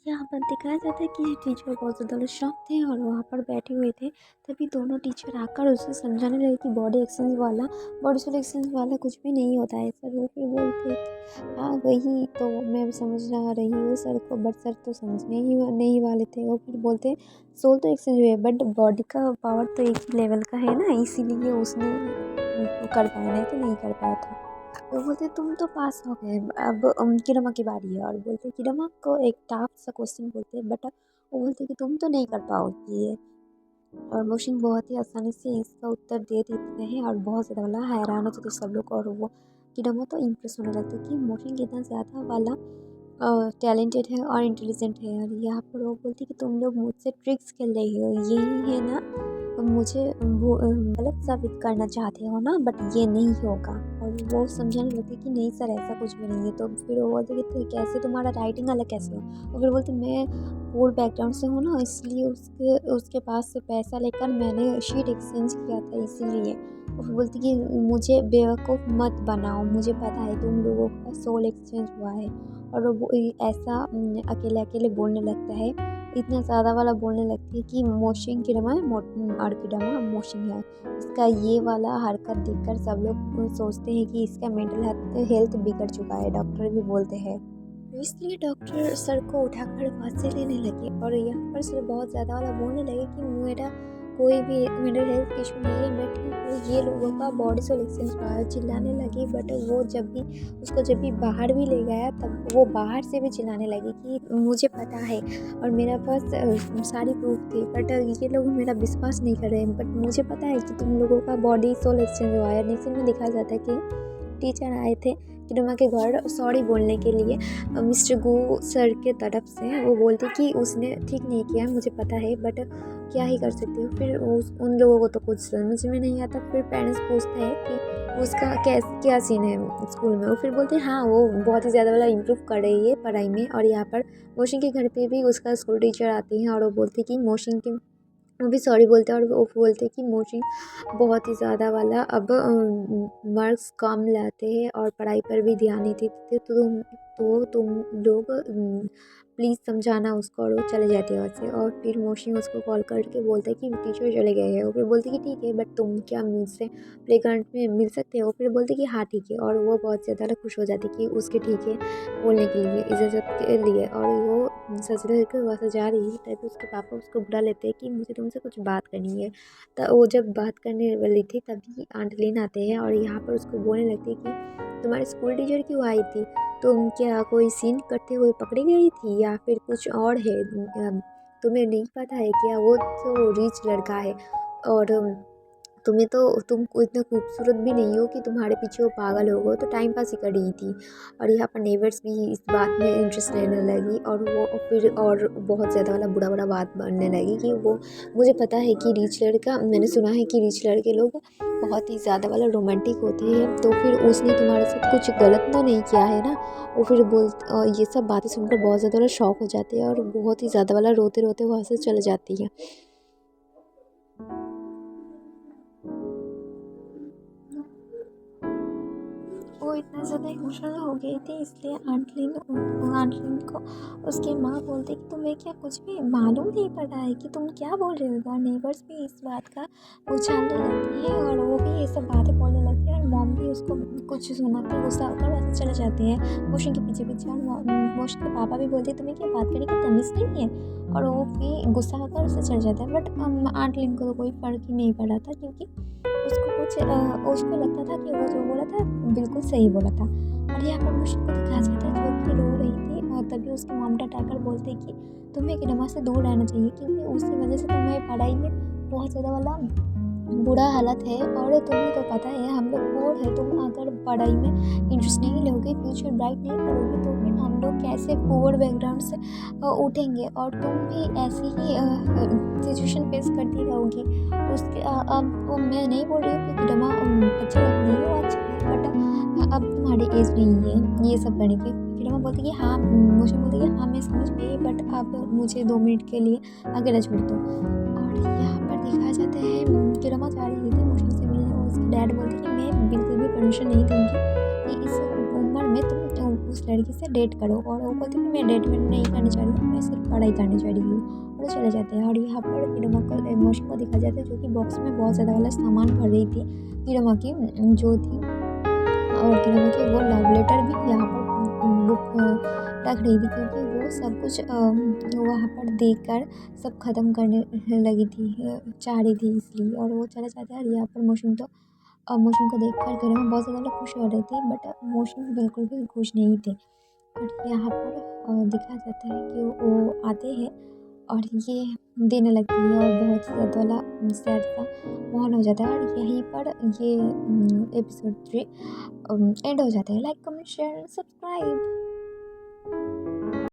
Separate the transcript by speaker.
Speaker 1: यहाँ पर दिखाया जाता है कि टीचर बहुत ज़्यादा शॉक थे और वहाँ पर बैठे हुए थे। तभी दोनों टीचर आकर उसे समझाने लगे कि बॉडी सोल एक्सचेंज वाला कुछ भी नहीं होता है सर। वो फिर बोलते कि हाँ वही तो मैं समझ रही हूँ सर को, बट सर तो समझने ही नहीं वाले थे। वो फिर बोलते सोल तो एक्सचेंज हुए बट बॉडी का पावर तो एक ही लेवल का है ना, इसीलिए उसने कर पाया, नहीं तो नहीं कर पाया था। वो बोलते तुम तो पास हो गए, अब किरमा की बारी है। और बोलते किरमा को एक टफ सा क्वेश्चन बोलते बट वो बोलते कि तुम तो नहीं कर पाओगी ये। और मोशिन बहुत ही आसानी से इसका उत्तर दे देते हैं और बहुत ज़्यादा वाला हैरान हो जाते सब लोग। और वो किरमा तो इम्प्रेस होने लगता है कि मोशिन कितना ज़्यादा वाला टैलेंटेड है और इंटेलिजेंट है। और यहाँ पर वो बोलती कि तुम लोग मुझसे ट्रिक्स खेल रही हो, यही है ना, मुझे वो गलत साबित करना चाहते हो ना, बट ये नहीं होगा। और वो समझाने लगती कि नहीं सर ऐसा कुछ भी नहीं है। तो फिर वो बोलते कि कैसे तुम्हारा राइटिंग अलग कैसे हो। और फिर बोलते मैं पूर बैकग्राउंड से हूँ ना, इसलिए उसके उसके पास से पैसा लेकर मैंने शीट एक्सचेंज किया था इसीलिए। और फिर बोलती कि मुझे बेवकूफ़ मत बनाओ, मुझे पता है तुम लोगों का सोल एक्सचेंज हुआ है। और वो ऐसा अकेले अकेले बोलने लगता है, इतना ज़्यादा वाला बोलने लगती है कि मोशिंग किरमा और किरमा मोशिंग है। इसका ये वाला हरकत देखकर सब लोग सोचते हैं कि इसका मेंटल हेल्थ बिगड़ चुका है, डॉक्टर भी बोलते हैं। तो इसलिए डॉक्टर सर को उठाकर वहाँ से लेने लगे। और यहाँ पर सर बहुत ज़्यादा वाला बोलने लगे कि मेरा कोई भी मेंटल हेल्थ इशू नहीं है, मैं ठीक हूँ, ये लोगों का बॉडी सोल एक्सचेंज हुआ है। चिल्लाने लगी। बट वो जब भी बाहर भी ले गया तब वो बाहर से भी चिल्लाने लगी कि मुझे पता है और मेरे पास सारी प्रूफ थी, बट ये लोग मेरा विश्वास नहीं कर रहे हैं। बट मुझे पता है कि तुम लोगों का बॉडी सोल एक्सचेंज हुआ है। नेक्स्ट में दिखाया जाता है कि टीचर आए थे किरमा के घर सॉरी बोलने के लिए मिस्टर गू सर के तरफ से। वो बोलते कि उसने ठीक नहीं किया, मुझे पता है, बट क्या ही कर सकते हो। फिर उन लोगों को तो कुछ समझ में नहीं आता। फिर पेरेंट्स पूछते हैं कि उसका क्या सीन है स्कूल में। वो फिर बोलते हैं हाँ वो बहुत ही ज़्यादा वाला इम्प्रूव कर रही है पढ़ाई में। और यहाँ पर मोशिन के घर पे भी उसका स्कूल टीचर आती हैं और वो बोलती कि मोशिन के, वो भी सॉरी बोलते हैं। और वो बोलते हैं कि मोशिन बहुत ही ज़्यादा वाला अब मार्क्स कम लाते हैं और पढ़ाई पर भी ध्यान नहीं देते, तो तुम लोग प्लीज़ समझाना उसको। और वो चले जाते हैं वहाँ से। और फिर मोशिन उसको कॉल करके बोलता है कि टीचर चले गए हैं। और फिर बोलते कि ठीक है बट तुम क्या मुझसे प्लेग्राउंड में मिल सकते हो। फिर बोलते कि हाँ ठीक है। और वो बहुत ज़्यादा खुश हो जाती कि उसके ठीक है बोलने के लिए, इजाज़त के लिए। और वो ससुराल के वहाँ से जा रही है तभी उसके पापा उसको बुला लेते हैं कि मुझे तुमसे कुछ बात करनी है। तो वो जब बात करने वाली थी तभी आंट लीन आते हैं और यहाँ पर उसको बोलने लगते हैं कि तुम्हारे स्कूल टीचर क्यों आई थी, तुम क्या कोई सीन करते हुए पकड़ी गई थी या फिर कुछ और है, तुम्हें नहीं पता है क्या, वो तो रिच लड़का है और तुम इतना खूबसूरत भी नहीं हो कि तुम्हारे पीछे वो पागल हो गए, तो टाइम पास ही कर रही थी। और यहाँ पर नेबर्स भी इस बात में इंटरेस्ट लेने लगी और वो फिर और बहुत ज़्यादा वाला बुरा बात बनने लगी कि वो, मुझे पता है कि रिच लड़का, मैंने सुना है कि रिच लड़के लोग बहुत ही ज़्यादा वाला रोमांटिक होते हैं, तो फिर उसने तुम्हारे साथ कुछ गलत तो नहीं किया है ना। वो फिर ये सब बातें सुनकर बहुत ज़्यादा वाला शॉक हो जाते हैं और बहुत ही ज़्यादा वाला रोते रोते वहाँ से चले जाती है। वो इतना ज़्यादा इमोशनल हो गई थी, इसलिए आंटलिन को उसकी माँ बोलती कि तुम्हें क्या कुछ भी मालूम नहीं पड़ा है कि तुम क्या बोल रहे हो। और नेबर्स भी इस बात का उछालने लगती है और वो भी ये सब बातें बोलने लगती है। और मॉम भी उसको कुछ सुना के गुस्सा होकर वैसे चले जाते हैं मोशन के पीछे पीछे। और मोशन के पापा भी बोलते तुम्हें क्या बात करने की तमीज़ नहीं है, और वो भी गुस्सा होकर उससे चले जाता है। बट आंटलिन को तो कोई फ़र्क ही नहीं पड़ा था क्योंकि उसको लगता था कि वो जो बोला था बिल्कुल सही बोला था। और यहाँ पर मुश्किल को दिखाया जाता है जो कि रो रही थी और तभी उसके मॉम डैड आकर बोलते कि तुम्हें किरमा से दूर रहना चाहिए क्योंकि उसकी वजह से तुम्हें पढ़ाई में बहुत ज़्यादा वाला बुरा हालत है। और तुम्हें तो पता है हम लोग बोर है, तुम अगर पढ़ाई में इंटरेस्ट नहीं लोगे, फ्यूचर ब्राइट नहीं करोगे, तो फिर हम लोग कैसे पुअर बैकग्राउंड से उठेंगे और तुम भी ऐसी ही सिचुएशन फेस करती रहोगी। उसके अब वो मैं नहीं बोल रही हूँ कि ड्रामा अच्छा नहीं हो, अच्छा है, बट अब तुम्हारी एज नहीं है ये सब करने की। ड्रामा बोलती कि हाँ, मुझे बोलती कि हाँ मैं समझ गई, बट अब मुझे 2 मिनट के लिए अकेला छोड़ दो। और यहाँ पर दिखाया जाता है कि रमा जा रही थी मोशन से मिलने और उसके डैड बोलते कि मैं बिल्कुल भी परमिशन नहीं दूंगी कि इस उम्र में तुम उस लड़की से डेट करो, और वो बोलती है कि मैं डेट में नहीं करना चाह रही हूँ, मैं सिर्फ पढ़ाई करनी चाह रही हूँ, और वो चले जाते हैं। और यहाँ पर हीरोमा को इमोशन को दिखाया जाता है, जो कि बॉक्स में बहुत ज़्यादा वाला सामान भर रही थी हीरोमा की जो थी, और हीरोमा की वो लव लेटर भी यहाँ पर बुक रख रही थी, क्योंकि वो सब कुछ वहाँ पर देखकर सब ख़त्म करने लगी थी, चाह रही थी इसलिए, और वो चले जाते हैं। और यहाँ पर मोशन को देखकर हीरोमा बहुत ज़्यादा लोग खुश हो रहे थे, बट मोशन बिल्कुल भी खुश नहीं थे। और यहाँ पर दिखाया जाता है कि वो आते हैं और ये देने लगती है, और बहुत ही ज़्यादा वाला सैड सा माहौल हो जाता है, और यहीं पर ये एपिसोड 3 एंड हो जाता है। Like, comment, share, subscribe.